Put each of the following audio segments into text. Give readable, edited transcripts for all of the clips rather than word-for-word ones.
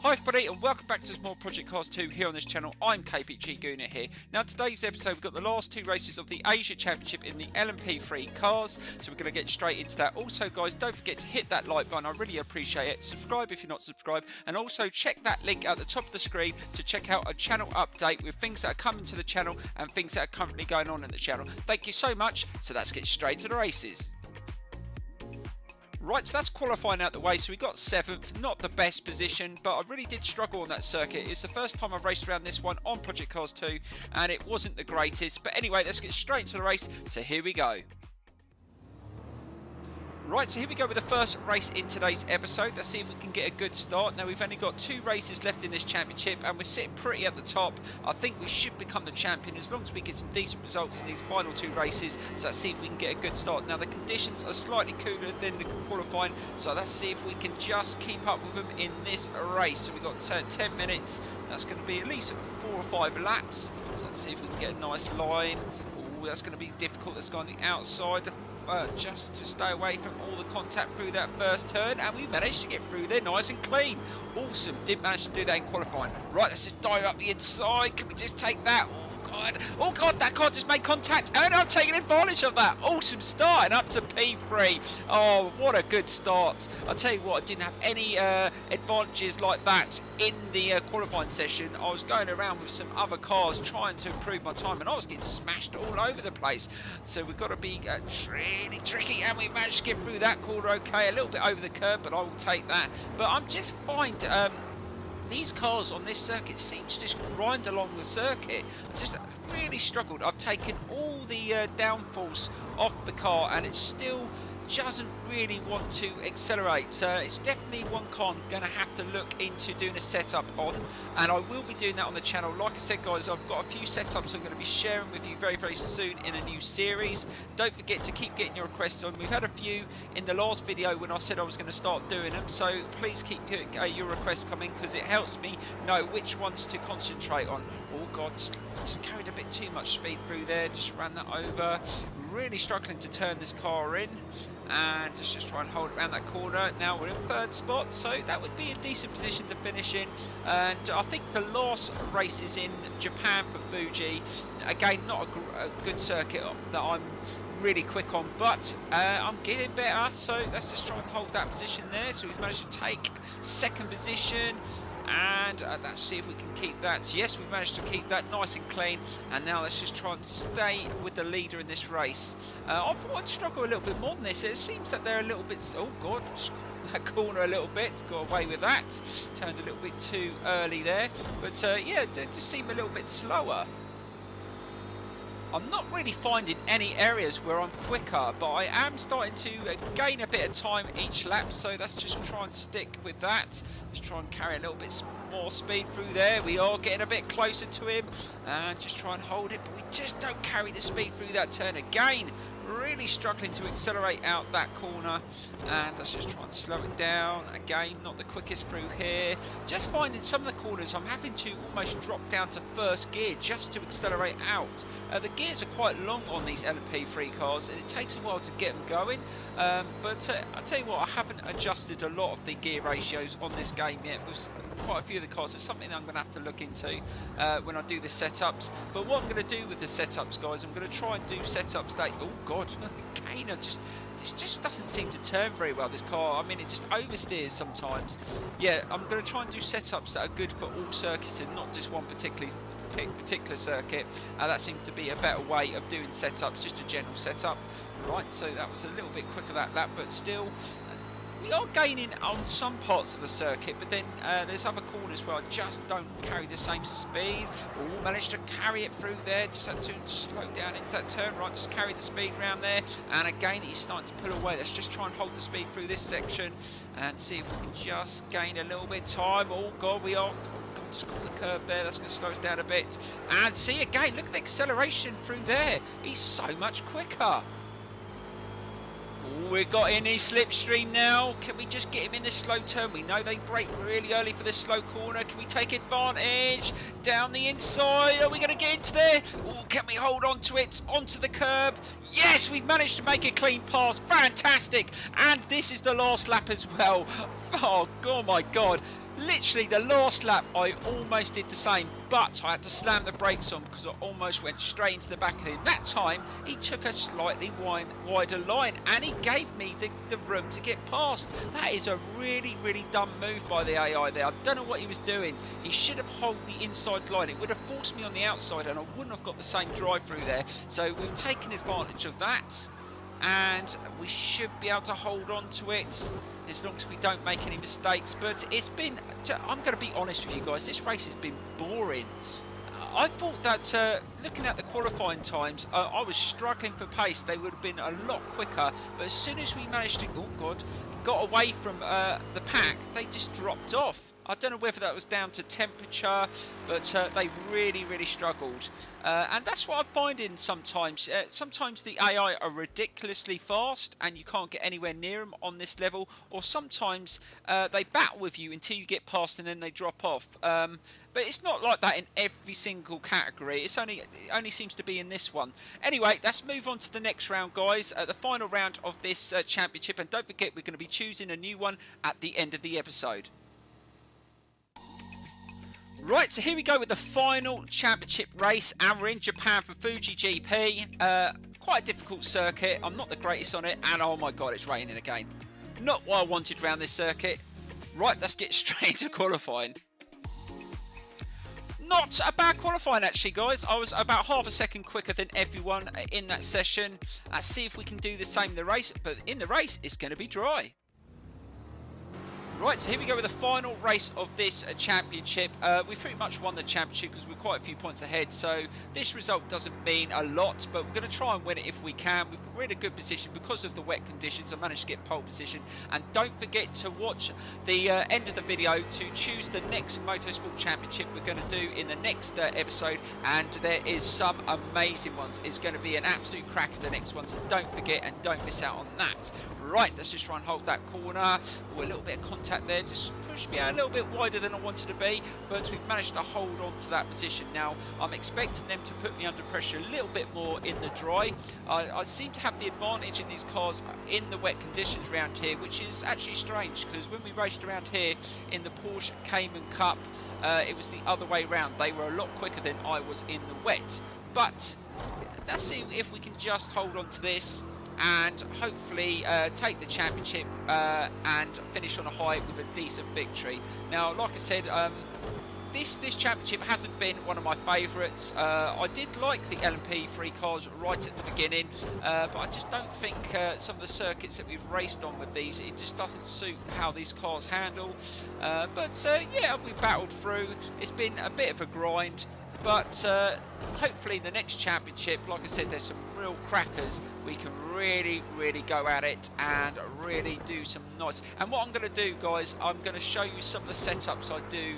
Hi everybody and welcome back to some more Project Cars 2 here on this channel. I'm KPG-GOONER here. Now today's episode we've got the last two races of the Asia Championship in the LMP3 cars, so we're going to get straight into that. Also guys, don't forget to hit that like button, I really appreciate it. Subscribe if you're not subscribed, and also check that link at the top of the screen to check out a channel update with things that are coming to the channel and things that are currently going on in the channel. Thank you so much, so let's get straight to the races. Right, so that's qualifying out the way, so we got 7th, not the best position, but I really did struggle on that circuit. It's the first time I've raced around this one on Project Cars 2, and it wasn't the greatest. But anyway, let's get straight to the race, so here we go. Right, so here we go with the first race in today's episode. Let's see if we can get a good start. Now, we've only got 2 races left in this championship, and we're sitting pretty at the top. I think we should become the champion as long as we get some decent results in these final 2 races. So let's see if we can get a good start. Now, the conditions are slightly cooler than the qualifying, so let's see if we can just keep up with them in this race. So we've got 10 minutes. That's going to be at least 4 or 5 laps. So let's see if we can get a nice line. Ooh, that's going to be difficult. Let's go on the outside. Just to stay away from all the contact through that first turn, and we managed to get through there nice and clean. Awesome, didn't manage to do that in qualifying. Right, let's just dive up the inside. Can we just take that? Oh god, that car just made contact, and I'm taking advantage of that. Awesome start, and up to P3. Oh, what a good start. I'll tell you what, I didn't have any advantages like that in the qualifying session. I was going around with some other cars trying to improve my time, and I was getting smashed all over the place. So we've got to be really tricky, and we managed to get through that corner okay. A little bit over the curb, but I will take that. But I'm just find these cars on this circuit seem to just grind along the circuit. I just really struggled. I've taken all the downforce off the car, and it still doesn't really want to accelerate. So it's definitely one car I'm going to have to look into doing a setup on, and I will be doing that on the channel. Like I said guys, I've got a few setups I'm going to be sharing with you very soon in a new series. Don't forget to keep getting your requests on. We've had a few in the last video when I said I was going to start doing them, so please keep your requests coming, because it helps me know which ones to concentrate on. Oh god, just carried a bit too much speed through there, just ran that over. Really struggling to turn this car in, and just try and hold around that corner. Now we're in 3rd spot, so that would be a decent position to finish in. And I think the last race is in Japan for Fuji. Again, not a good circuit that I'm really quick on, but I'm getting better, so let's just try and hold that position there. So we've managed to take 2nd position, and let's see if we can keep that. Yes, we've managed to keep that nice and clean, and now let's just try and stay with the leader in this race. I thought I'd struggle a little bit more than this. It seems that they're a little bit, oh god, just that corner a little bit, got away with that, turned a little bit too early there, but yeah, they just seem a little bit slower. I'm not really finding any areas where I'm quicker, but I am starting to gain a bit of time each lap, so let's just try and stick with that. Let's try and carry a little bit more speed through there. We are getting a bit closer to him, and just try and hold it, but we just don't carry the speed through that turn again. Really struggling to accelerate out that corner, and let's just try and slow it down. Again, not the quickest through here. Just finding some of the corners I'm having to almost drop down to 1st gear just to accelerate out. The gears are quite long on these LMP3 cars, and it takes a while to get them going. But I'll tell you what, I haven't adjusted a lot of the gear ratios on this game yet with quite a few of the cars. It's something that I'm going to have to look into when I do the setups. But what I'm going to do with the setups, guys, I'm going to try and do setups that, oh god, again, it just doesn't seem to turn very well, this car. I mean, it just oversteers sometimes. Yeah, I'm going to try and do setups that are good for all circuits and not just one particular circuit. That seems to be a better way of doing setups, just a general setup. Right, so that was a little bit quicker that lap, but still we are gaining on some parts of the circuit, but then there's other corners where I just don't carry the same speed. Oh, managed to carry it through there, just had to slow down into that turn. Right, just carry the speed around there, and again he's starting to pull away. Let's just try and hold the speed through this section and see if we can just gain a little bit of time. Oh god, we are, just caught the curb there. That's going to slow us down a bit, and see again, look at the acceleration through there. He's so much quicker. We got in his slipstream now. Can we just get him in the slow turn? We know they brake really early for the slow corner. Can we take advantage? Down the inside. Are we going to get into there? Oh, can we hold on to it? Onto the curb. Yes, we've managed to make a clean pass. Fantastic. And this is the last lap as well. Oh my God. Literally the last lap I almost did the same, but I had to slam the brakes on because I almost went straight into the back of him. That time he took a slightly wider line and he gave me the room to get past. That is a really dumb move by the AI there. I don't know what he was doing. He should have held the inside line. It would have forced me on the outside and I wouldn't have got the same drive through there. So we've taken advantage of that and we should be able to hold on to it as long as we don't make any mistakes. But it's been, I'm going to be honest with you guys, this race has been boring. I thought that looking at the qualifying times, I was struggling for pace. They would have been a lot quicker, but as soon as we managed to, got away from the pack, they just dropped off. I don't know whether that was down to temperature, but they really struggled. And that's what I'm finding sometimes. Sometimes the AI are ridiculously fast and you can't get anywhere near them on this level, or sometimes they battle with you until you get past and then they drop off. But it's not like that in every single category. It only seems to be in this one. Anyway, let's move on to the next round, guys. The final round of this championship. And don't forget, we're going to be choosing a new one at the end of the episode. Right, so here we go with the final championship race, and we're in Japan for Fuji GP. Quite a difficult circuit. I'm not the greatest on it, and oh my god, it's raining again. Not what I wanted around this circuit. Right, let's get straight into qualifying. Not a bad qualifying actually, guys. I was about half a second quicker than everyone in that session. Let's see if we can do the same in the race, but in the race it's going to be dry. Right, so here we go with the final race of this championship. We've pretty much won the championship because we're quite a few points ahead, so this result doesn't mean a lot, but we're going to try and win it if we can. We're in a good position because of the wet conditions. I managed to get pole position, and don't forget to watch the end of the video to choose the next motorsport championship we're going to do in the next episode, and there is some amazing ones. It's going to be an absolute cracker, the next one, so don't forget and don't miss out on that. Right, let's just try and hold that corner. Oh, a little bit of contact there, just pushed me out a little bit wider than I wanted to be, but we've managed to hold on to that position. Now, I'm expecting them to put me under pressure a little bit more in the dry. I seem to have the advantage in these cars in the wet conditions around here, which is actually strange, because when we raced around here in the Porsche Cayman Cup, it was the other way around. They were a lot quicker than I was in the wet. But let's see if we can just hold on to this and hopefully take the championship and finish on a high with a decent victory. Now, like I said, this championship hasn't been one of my favourites. I did like the LMP3 cars right at the beginning, but I just don't think some of the circuits that we've raced on with these, it just doesn't suit how these cars handle. But yeah, we battled through. It's been a bit of a grind. But hopefully the next championship, like I said, there's some real crackers. We can really go at it and really do some nice. And what I'm going to do, guys, I'm going to show you some of the setups I do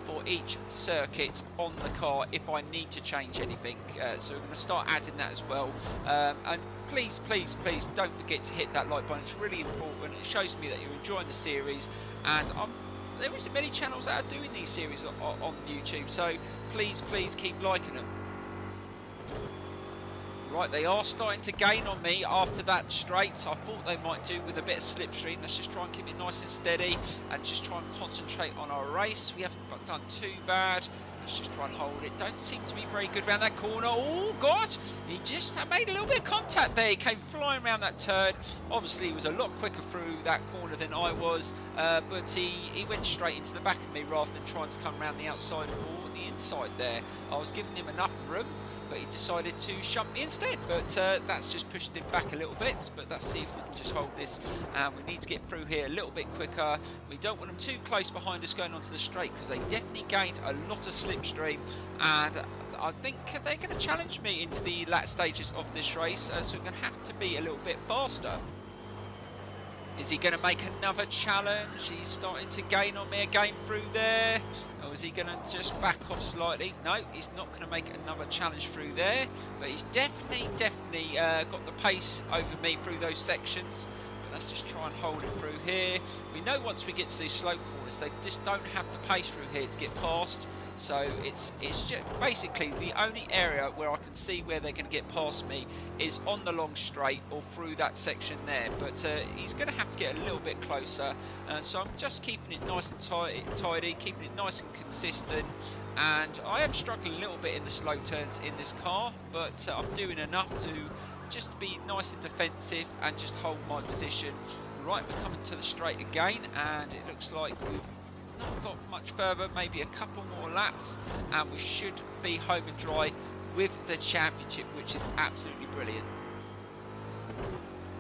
for each circuit on the car if I need to change anything. So we're going to start adding that as well. And please don't forget to hit that like button. It's really important. It shows me that you're enjoying the series, and there isn't many channels that are doing these series on YouTube, so please keep liking them. Right, they are starting to gain on me after that straight. I thought they might do with a bit of slipstream. Let's just try and keep it nice and steady and just try and concentrate on our race. We haven't done too bad. Let's just try and hold it. Don't seem to be very good around that corner. Oh god, he just made a little bit of contact there. He came flying around that turn. Obviously he was a lot quicker through that corner than I was, but he went straight into the back of me rather than trying to come around the outside or the inside there. I was giving him enough room, but he decided to shunt me instead. But that's just pushed him back a little bit. But let's see if we can just hold this. We need to get through here a little bit quicker. We don't want them too close behind us going onto the straight, because they definitely gained a lot of slipstream, and I think they're going to challenge me into the latter stages of this race, so we're going to have to be a little bit faster. Is he going to make another challenge? He's starting to gain on me again through there. Or is he going to just back off slightly? No, he's not going to make another challenge through there. But he's definitely got the pace over me through those sections. But let's just try and hold it through here. We know once we get to these slow corners, they just don't have the pace through here to get past. So it's just basically the only area where I can see where they're going to get past me is on the long straight or through that section there. But he's going to have to get a little bit closer. So I'm just keeping it nice and tidy, keeping it nice and consistent. And I am struggling a little bit in the slow turns in this car, but I'm doing enough to just be nice and defensive and just hold my position. Right, we're coming to the straight again, and it looks like we've not got much further, maybe a couple more laps, and we should be home and dry with the championship, which is absolutely brilliant.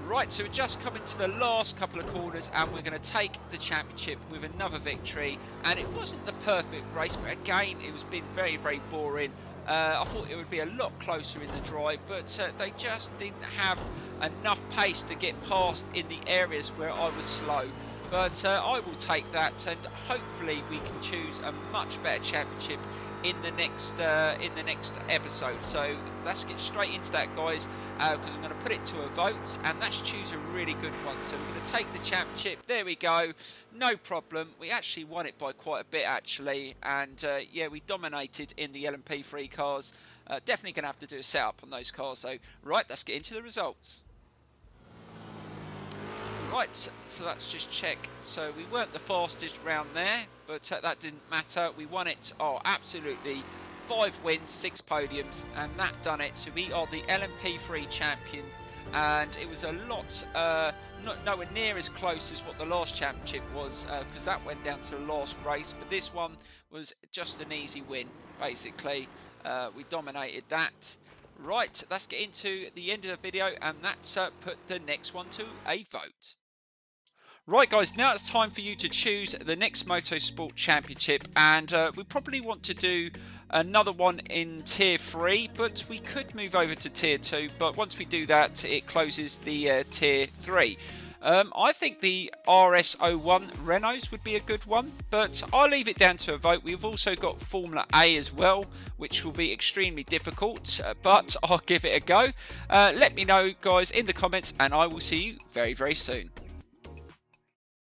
Right, so we're just coming to the last couple of corners, and we're going to take the championship with another victory. And it wasn't the perfect race, but again, it was been very, very boring. I thought it would be a lot closer in the drive, but they just didn't have enough pace to get past in the areas where I was slow. But I will take that, and hopefully we can choose a much better championship in the next episode. So let's get straight into that, guys, because I'm going to put it to a vote, and let's choose a really good one. So we're going to take the championship. There we go, no problem. We actually won it by quite a bit, actually, and yeah, we dominated in the LMP3 cars. Definitely going to have to do a setup on those cars. So right, let's get into the results. Right, so let's just check. So we weren't the fastest round there, but that didn't matter. We won it. Oh, absolutely. 5 wins, 6 podiums, and that done it. So we are the LMP3 champion, and it was a lot, nowhere near as close as what the last championship was, because that went down to the last race. But this one was just an easy win, basically. We dominated that. Right, let's get into the end of the video, and that's put the next one to a vote. Right, guys, now it's time for you to choose the next Motorsport Championship, and we probably want to do another one in Tier 3, but we could move over to Tier 2, but once we do that, it closes the Tier 3. I think the RS01 Renaults would be a good one, but I'll leave it down to a vote. We've also got Formula A as well, which will be extremely difficult, but I'll give it a go. Let me know, guys, in the comments, and I will see you very, very soon.